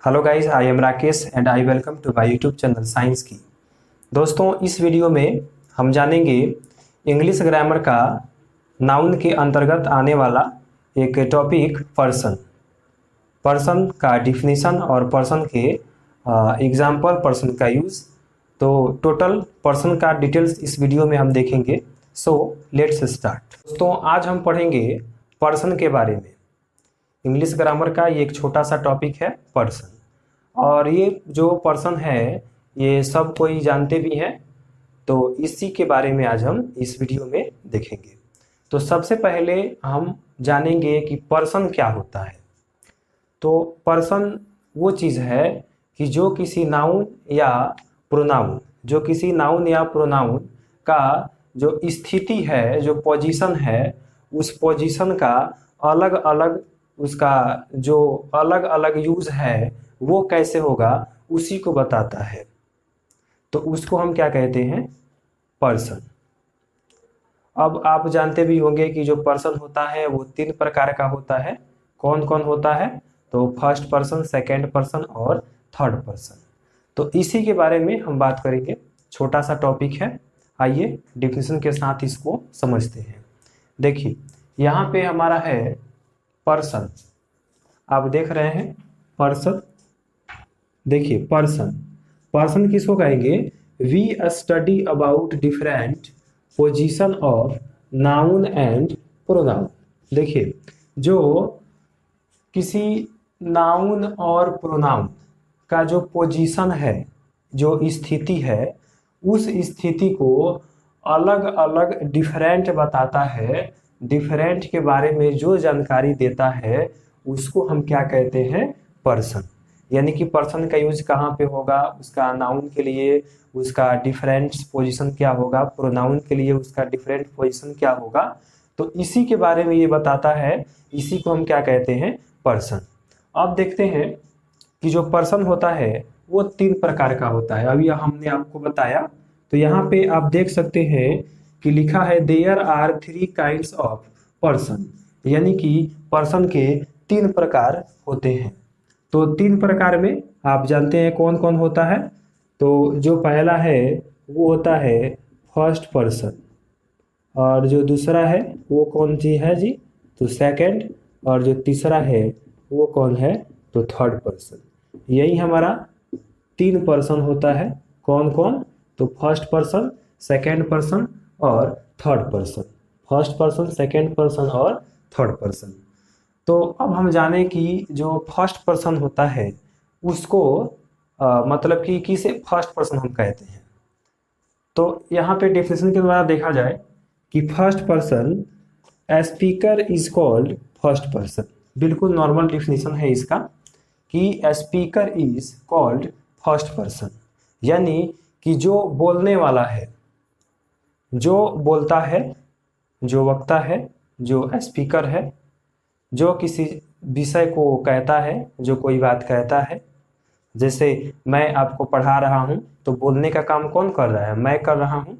Hello guys, I am Rakesh and I welcome to my YouTube channel science की। दोस्तों, इस video में हम जानेंगे इंग्लिश ग्रामर का नाउन के अंतर्गत आने वाला एक टॉपिक पर्सन। पर्सन का डिफिनीशन और पर्सन के एग्जाम्पल, पर्सन का यूज़। तो टोटल पर्सन का डिटेल्स इस वीडियो में हम देखेंगे। So let's start. दोस्तों, आज हम पढ़ेंगे पर्सन के बारे में। इंग्लिश ग्रामर का ये एक छोटा सा टॉपिक है पर्सन, और ये जो पर्सन है ये सब कोई जानते भी हैं। तो इसी के बारे में आज हम इस वीडियो में देखेंगे। तो सबसे पहले हम जानेंगे कि पर्सन क्या होता है। तो पर्सन वो चीज़ है कि जो किसी नाउन या प्रोनाउन का जो स्थिति है, जो पोजीशन है, उस पोजीशन का अलग अलग, उसका जो अलग अलग यूज़ है वो कैसे होगा, उसी को बताता है। तो उसको हम क्या कहते हैं? पर्सन। अब आप जानते भी होंगे कि जो पर्सन होता है वो 3 प्रकार का होता है। कौन कौन होता है? तो फर्स्ट पर्सन, सेकंड पर्सन और थर्ड पर्सन। तो इसी के बारे में हम बात करेंगे। छोटा सा टॉपिक है, आइए डिफिनेशन के साथ इसको समझते हैं। देखिए, यहाँ पे हमारा है पर्सन। आप देख रहे हैं पर्सन। देखिए, पर्सन किसको कहेंगे? We study about different position of noun and pronoun. देखिए, जो किसी नाउन और प्रोनाउन का जो पोजीशन है, जो स्थिति है, उस स्थिति को अलग अलग डिफरेंट बताता है। डिफरेंट के बारे में जो जानकारी देता है उसको हम क्या कहते हैं? पर्सन। यानी कि पर्सन का यूज कहाँ पे होगा? उसका नाउन के लिए उसका डिफरेंट पोजीशन क्या होगा, प्रोनाउन के लिए उसका डिफरेंट पोजीशन क्या होगा। तो इसी के बारे में ये बताता है, इसी को हम क्या कहते हैं? पर्सन। अब देखते हैं कि जो पर्सन होता है वो 3 प्रकार का होता है। अभी हमने आपको बताया। तो यहाँ पे आप देख सकते हैं कि लिखा है there are 3 kinds of person, यानी कि पर्सन के 3 प्रकार होते हैं। तो 3 प्रकार में आप जानते हैं कौन कौन होता है। तो जो पहला है वो होता है फर्स्ट पर्सन, और जो दूसरा है वो कौन सी है जी? तो सेकंड, और जो तीसरा है वो कौन है? तो थर्ड पर्सन। यही हमारा 3 पर्सन होता है। कौन कौन? तो फर्स्ट पर्सन, सेकंड पर्सन और third person. First person, second person और थर्ड पर्सन। तो अब हम जाने कि जो फर्स्ट पर्सन होता है उसको मतलब कि किसे फर्स्ट पर्सन हम कहते हैं। तो यहाँ पे डेफिनेशन के द्वारा देखा जाए कि first person speaker is called first person. बिल्कुल नॉर्मल डेफिनेशन है इसका कि speaker is called first person, यानी कि जो बोलने वाला है, जो बोलता है, जो वक्ता है, जो स्पीकर है, जो किसी विषय को कहता है, जो कोई बात कहता है। जैसे मैं आपको पढ़ा रहा हूँ तो बोलने का काम कौन कर रहा है? मैं कर रहा हूँ।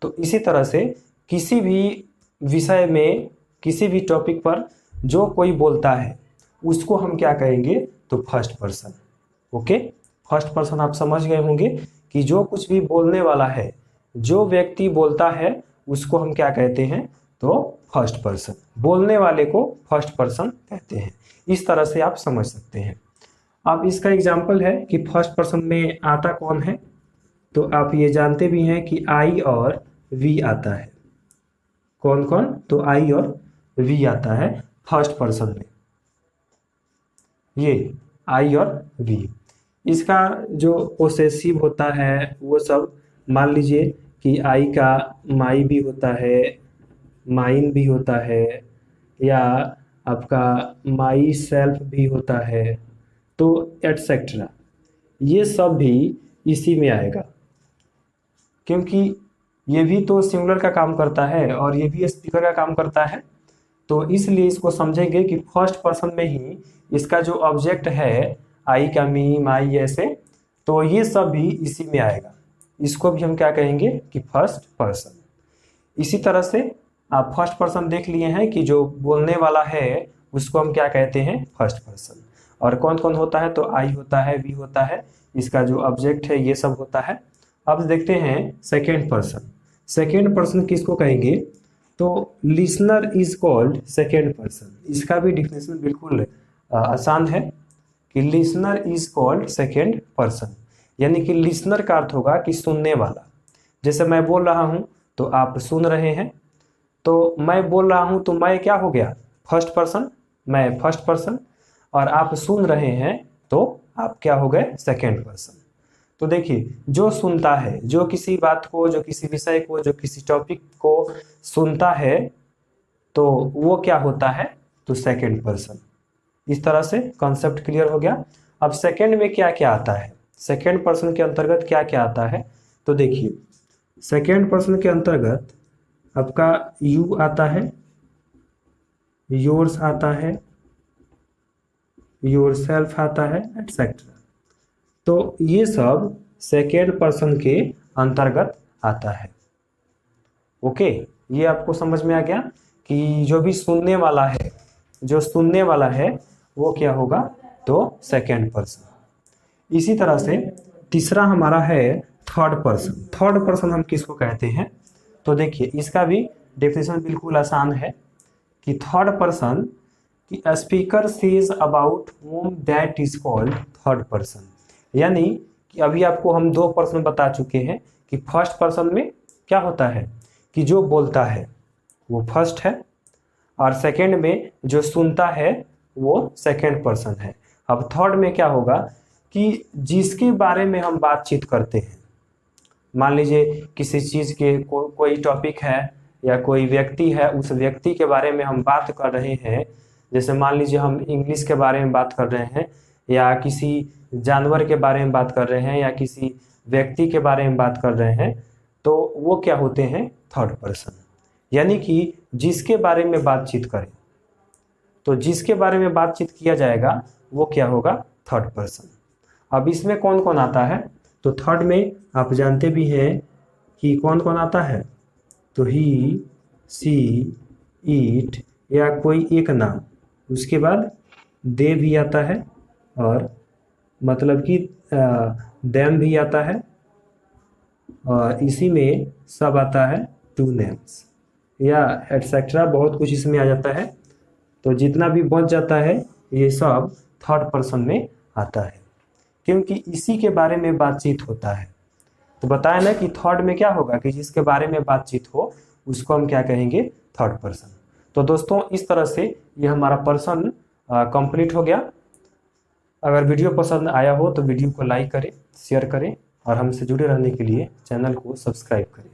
तो इसी तरह से किसी भी विषय में, किसी भी टॉपिक पर जो कोई बोलता है उसको हम क्या कहेंगे? तो first person. Okay, first person आप समझ गए होंगे कि जो कुछ भी बोलने वाला है, जो व्यक्ति बोलता है उसको हम क्या कहते हैं? तो फर्स्ट पर्सन। बोलने वाले को फर्स्ट पर्सन कहते हैं। इस तरह से आप समझ सकते हैं। अब इसका एग्जाम्पल है कि फर्स्ट पर्सन में आता कौन है। तो आप ये जानते भी हैं कि आई और वी आता है। कौन कौन? तो आई और वी आता है फर्स्ट पर्सन में। ये आई और वी, इसका जो पोसेसिव होता है वो सब, मान लीजिए कि आई का माई भी होता है, माइन भी होता है, या आपका माई सेल्फ भी होता है, तो एटसेट्रा, ये सब भी इसी में आएगा। क्योंकि ये भी तो सिंगुलर का काम करता है और ये भी स्पीकर का काम करता है। तो इसलिए इसको समझेंगे कि फर्स्ट पर्सन में ही इसका जो ऑब्जेक्ट है, आई का मी, माई, ऐसे, तो ये सब भी इसी में आएगा। इसको भी हम क्या कहेंगे? कि फर्स्ट पर्सन। इसी तरह से आप फर्स्ट पर्सन देख लिए हैं कि जो बोलने वाला है उसको हम क्या कहते हैं? First person. और कौन कौन होता है, तो आई होता है, वी होता है, इसका जो ऑब्जेक्ट है ये सब होता है। अब देखते हैं सेकेंड पर्सन। सेकेंड पर्सन किसको कहेंगे, तो listener is called second person. इसका भी डिफिनेशन बिल्कुल आसान है कि listener is called second person, यानी कि लिसनर का अर्थ होगा कि सुनने वाला। जैसे मैं बोल रहा हूँ तो आप सुन रहे हैं, तो मैं बोल रहा हूँ तो मैं क्या हो गया, फर्स्ट पर्सन, मैं फर्स्ट पर्सन, और आप सुन रहे हैं तो आप क्या हो गए, सेकेंड पर्सन। तो देखिए, जो सुनता है, जो किसी बात को, जो किसी विषय को, जो किसी टॉपिक को सुनता है, तो वो क्या होता है, तो सेकेंड पर्सन। इस तरह से कॉन्सेप्ट क्लियर हो गया। अब सेकेंड में क्या क्या आता है, सेकेंड पर्सन के अंतर्गत क्या क्या आता है, तो देखिए सेकेंड पर्सन के अंतर्गत आपका यू आता है, योर्स आता है, योरसेल्फ आता है, एटसेट्रा। तो ये सब सेकेंड पर्सन के अंतर्गत आता है। ओके, ये आपको समझ में आ गया कि जो भी सुनने वाला है, जो सुनने वाला है वो क्या होगा, तो सेकेंड पर्सन। इसी तरह से तीसरा हमारा है थर्ड पर्सन। थर्ड पर्सन हम किसको कहते हैं, तो देखिए इसका भी डेफिनेशन बिल्कुल आसान है कि थर्ड पर्सन कि speaker says about home that is called third person. यानी कि अभी आपको हम दो पर्सन बता चुके हैं कि फर्स्ट पर्सन में क्या होता है कि जो बोलता है वो फर्स्ट है, और सेकंड में जो सुनता है वो सेकंड पर्सन है। अब थर्ड में क्या होगा कि जिसके बारे में हम बातचीत करते हैं, मान लीजिए किसी चीज़ के कोई टॉपिक है या कोई व्यक्ति है, उस व्यक्ति के बारे में हम बात कर रहे हैं। जैसे मान लीजिए हम इंग्लिश के बारे में बात कर रहे हैं, या किसी जानवर के बारे में बात कर रहे हैं, या किसी व्यक्ति के बारे में बात कर रहे हैं, तो वो क्या होते हैं, थर्ड पर्सन। यानी कि जिसके बारे में बातचीत करें, तो जिसके बारे में बातचीत किया जाएगा वो क्या होगा, थर्ड पर्सन। अब इसमें कौन कौन आता है, तो थर्ड में आप जानते भी हैं कि कौन कौन आता है, तो ही, सी, इट, या कोई एक नाम, उसके बाद दे भी आता है, और मतलब कि देम भी आता है, और इसी में सब आता है, टू नेम्स या एटसेट्रा, बहुत कुछ इसमें आ जाता है। तो जितना भी बच जाता है ये सब थर्ड पर्सन में आता है, क्योंकि इसी के बारे में बातचीत होता है। तो बताया ना कि थर्ड में क्या होगा कि जिसके बारे में बातचीत हो उसको हम क्या कहेंगे, थर्ड पर्सन। तो दोस्तों इस तरह से ये हमारा पर्सन कंप्लीट हो गया। अगर वीडियो पसंद आया हो तो वीडियो को लाइक करें, शेयर करें, और हमसे जुड़े रहने के लिए चैनल को सब्सक्राइब करें।